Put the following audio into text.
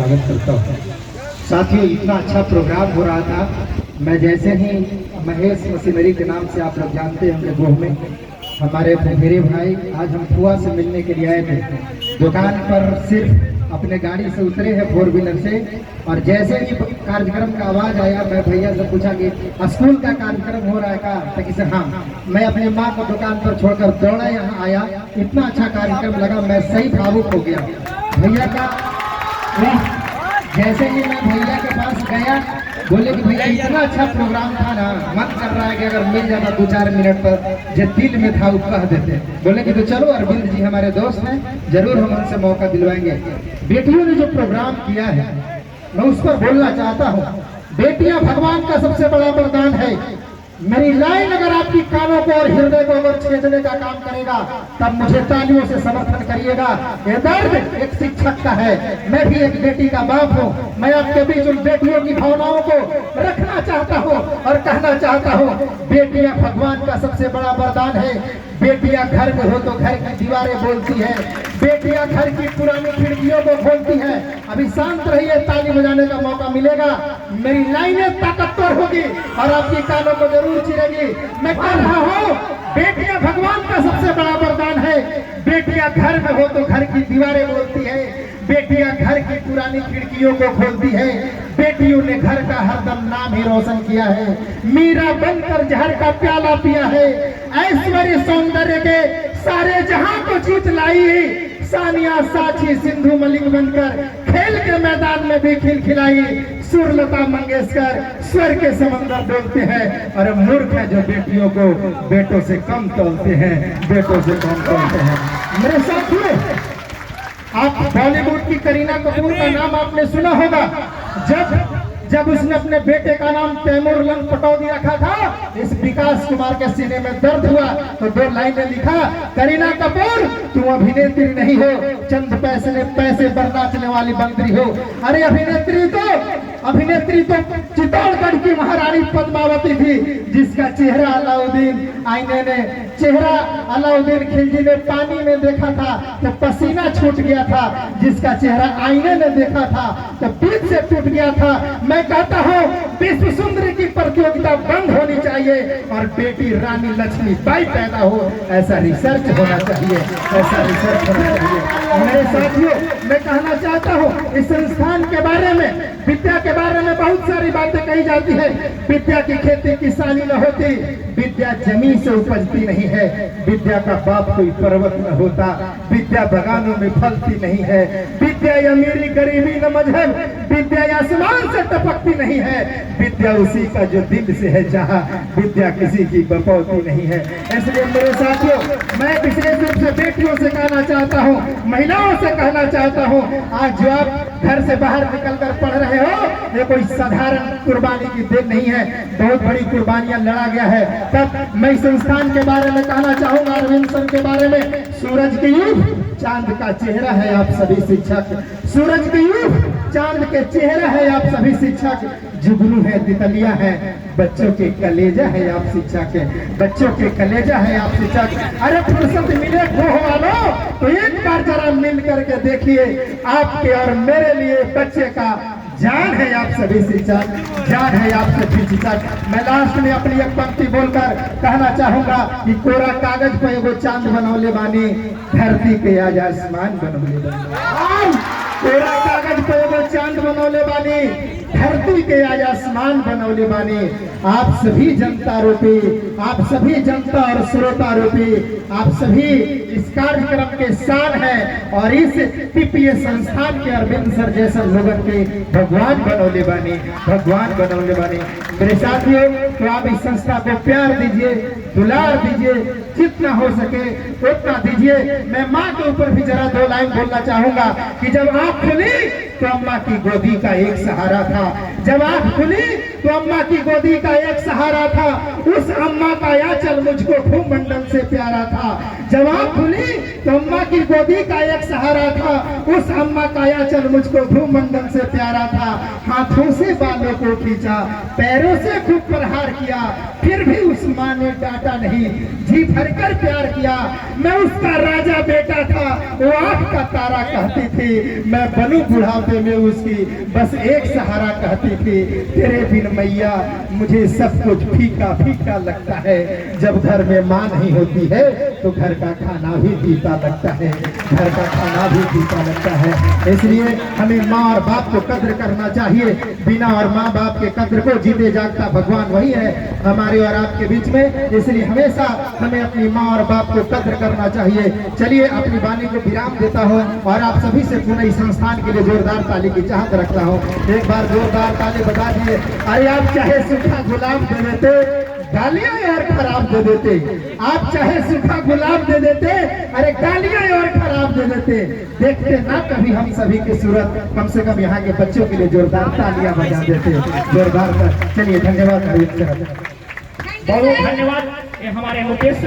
स्वागत करता हूँ। साथियों, इतना अच्छा प्रोग्राम हो रहा था। मैं जैसे ही महेश मशीनरी के नाम से आप लोग जानते होंगे, गोह में हमारे मेरे भाई आज हम फुआ से मिलने के लिए आए थे। दुकान पर सिर्फ अपने गाड़ी से उतरे हैं 4 व्हीलर से, और जैसे ही कार्यक्रम का आवाज आया मैं भैया से पूछा कि स्कूल का कार्यक्रम हो रहा है का, तो किसे हाँ। मैं अपनी माँ को दुकान पर छोड़कर दौड़ा यहाँ आया। इतना अच्छा कार्यक्रम लगा, मैं सही भावुक हो गया भैया का। जैसे ही मैं भैया के पास गया, बोले कि भैया इतना अच्छा प्रोग्राम था ना, मन कर रहा है कि अगर मिल जाता 2-4 मिनट पर जो दिल में था वो कह देते। बोले कि तो चलो, अरविंद जी हमारे दोस्त हैं, जरूर हम उनसे मौका दिलवाएंगे। बेटियों ने जो प्रोग्राम किया है मैं उस पर बोलना चाहता हूँ। बेटियां भगवान का सबसे बड़ा वरदान है। मेरी लाइन अगर आपकी कानों को और हृदय को अगर छेदने का काम करेगा तब मुझे तालियों से समर्थन करिएगा। ये दर्द एक शिक्षक का है, मैं भी एक बेटी का बाप हूँ। मैं आपके बीच उन बेटियों की भावनाओं को रखना चाहता हूँ और कहना चाहता हूँ, बेटियां भगवान का सबसे बड़ा वरदान है। बेटियां घर में हो तो घर की दीवारें बोलती है, बेटियां घर की पुरानी खिड़कियों को खोलती है। अभी शांत रहिए, ताली बजाने का मौका मिलेगा। मेरी लाइनें ताकतवर होगी और आपकी कानों को जरूर चिरेगी। मैं कह रहा हूँ, बेटियां भगवान का सबसे बड़ा वरदान है। बेटियां घर में हो तो घर की दीवारें बोलती है, बेटियां घर की पुरानी खिड़कियों को खोलती है। बेटियों ने घर का हरदम नाम ही रोशन किया है। मीरा बनकर जहर का प्याला पिया है, ऐश्वर्य सौंदर्य के सारे जहां को जीत लाई। सानिया साक्षी सिंधु मलिंग बनकर खेल के मैदान में भी खिलखिलाई। सुरलता मंगेशकर स्वर के समंदर डोलते हैं, और मूर्ख है जो बेटियों को बेटों से कम तोलते हैं, बेटों से कम तोलते हैं। मेरे साथियों, आप बॉलीवुड की करीना कपूर का नाम आपने सुना होगा। जब उसने अपने बेटे का नाम तैमूर लंग पटौदी रखा था, इस विकास कुमार के सीने में दर्द हुआ तो 2 लाइनें लिखा, करीना कपूर तुम अभिनेत्री नहीं हो, चंद पैसे पर नाचने वाली बंदरी हो। अरे अभिनेत्री तो चित्तौड़गढ़ की महारानी पद्मावती थी, जिसका चेहरा अलाउद्दीन खिलजी ने पानी में देखा था तो पसीना छूट गया था, जिसका चेहरा आईने ने देखा था तो पीठ से टूट गया था। मैं कहता हूँ, विश्व सुंदरी की प्रतियोगिता बंद होनी चाहिए और बेटी रानी लक्ष्मीबाई पैदा हो, ऐसा रिसर्च होना चाहिए, ऐसा रिसर्च होना चाहिए। मेरे साथियों, मैं कहना चाहता हूँ, इस संस्थान के बारे में, विद्या के बारे में बहुत सारी बातें कही जाती है। विद्या की खेती किसानी न होती, विद्या जमीन से उपजती नहीं है, विद्या का बाप कोई पर्वत न होता, विद्या बगानों में फलती नहीं है, विद्या अमीरी गरीबी न मजहब, विद्या आसमान से टपकती नहीं है, विद्या उसी का जो दिल से है जहाँ, विद्या किसी की बपौती नहीं है। इसलिए मेरे साथियों, मैं विशेष रूप से बेटियों से कहना चाहता हूँ, महिलाओं से कहना चाहता हूँ, आज जो आप घर से बाहर निकलकर पढ़ रहे हो, ये कोई साधारण कुर्बानी की देन नहीं है, बहुत बड़ी कुर्बानियां लड़ा गया है। तब मैं संस्थान के बारे में कहना चाहूंगा, अरविंद सर के बारे में, सूरज की युग चांद का चेहरा है आप सभी शिक्षक, सूरज की युग चांद के चेहरा है आप सभी शिक्षक, जुगनू है तितलियां है, बच्चों के कलेजा है आप शिक्षक, बच्चों के कलेजा है आप शिक्षक। अरे फुर्सत मिले गोह वालों तो एक बार जरा मिल करके देखिए, आपके और मेरे लिए बच्चे का जान है आप सभी शिक्षक, जान है आप सभी शिक्षक। मैं लास्ट में अपनी एक पंक्ति बोलकर कहना चाहूंगा कि कोरा कागज पे एगो चांद बनौले बानी, धरती के आज आसमान बनौले बानी। कोरा कागज पे एगो चांद बनौले बानी, धरती के आज आसमान बनौले बानी। आप सभी जनता रूपी, आप सभी जनता और श्रोता रूपी, आप सभी इस कार्यक्रम के शान है, और इस पीपीए संस्थान के अरविंद सर जैसे लोगों के भगवान बनौले बानी, भगवान बनौले बानी। मेरे साथियों, तो आप इस संस्था को प्यार दीजिए, दुलार दीजिए, जितना हो सके उतना दीजिए। मैं माँ के ऊपर भी जरा 2 लाइन बोलना चाहूंगा कि जब आँख खुली तो अम्मा की गोदी का एक सहारा था, जब आँख खुली तो अम्मा की गोदी का एक सहारा था, उस अम्मा का आंचल मुझको भूमंडल से प्यारा था। जब आँख खुली तो अम्मा की गोदी का एक सहारा था, उस अम्मा का आंचल मुझको भूमंडल से प्यारा था। हाथों से बालों को खींचा, पैरों से खूब प्रहार किया, फिर भी उस माँ ने डांटा नहीं, जी भरकर प्यार किया। मैं उसका राजा बेटा था, वो आँख का तारा कहती थी, मैं बनूं बुढ़ापे में उसकी बस एक सहारा कहती थी। तेरे बिन मैया मुझे सब कुछ फीका फीका लगता है, जब घर में माँ नहीं होती है तो घर का खाना भी फीका लगता है, घर का खाना भी फीका लगता है। इसलिए हमें माँ और बाप को कद्र करना चाहिए। बिना और माँ बाप के कद्र को जीते जागता भगवान वही है हमारे और आपके बीच में, इसलिए हमेशा हमें अपनी माँ और बाप को कद्र करना चाहिए। चलिए अपनी वाणी को विराम देता हूँ और आप सभी से पुनः इस संस्थान के लिए जोरदार ताली की चाहत रखता हूँ। एक बार जोरदार ताली बजा दिए। अरे आप चाहे सूखा गुलाब दे देते, गालियां और खराब दे देते, आप चाहे सूखा गुलाब दे देते, अरे गालियां और खराब दे देते, देखते ना कभी हम सभी की सूरत, कम से कम यहाँ के बच्चों के लिए जोरदार तालियां बजा देते, जोरदार। चलिए धन्यवाद। बहुत धन्यवाद। ये हमारे मुकेश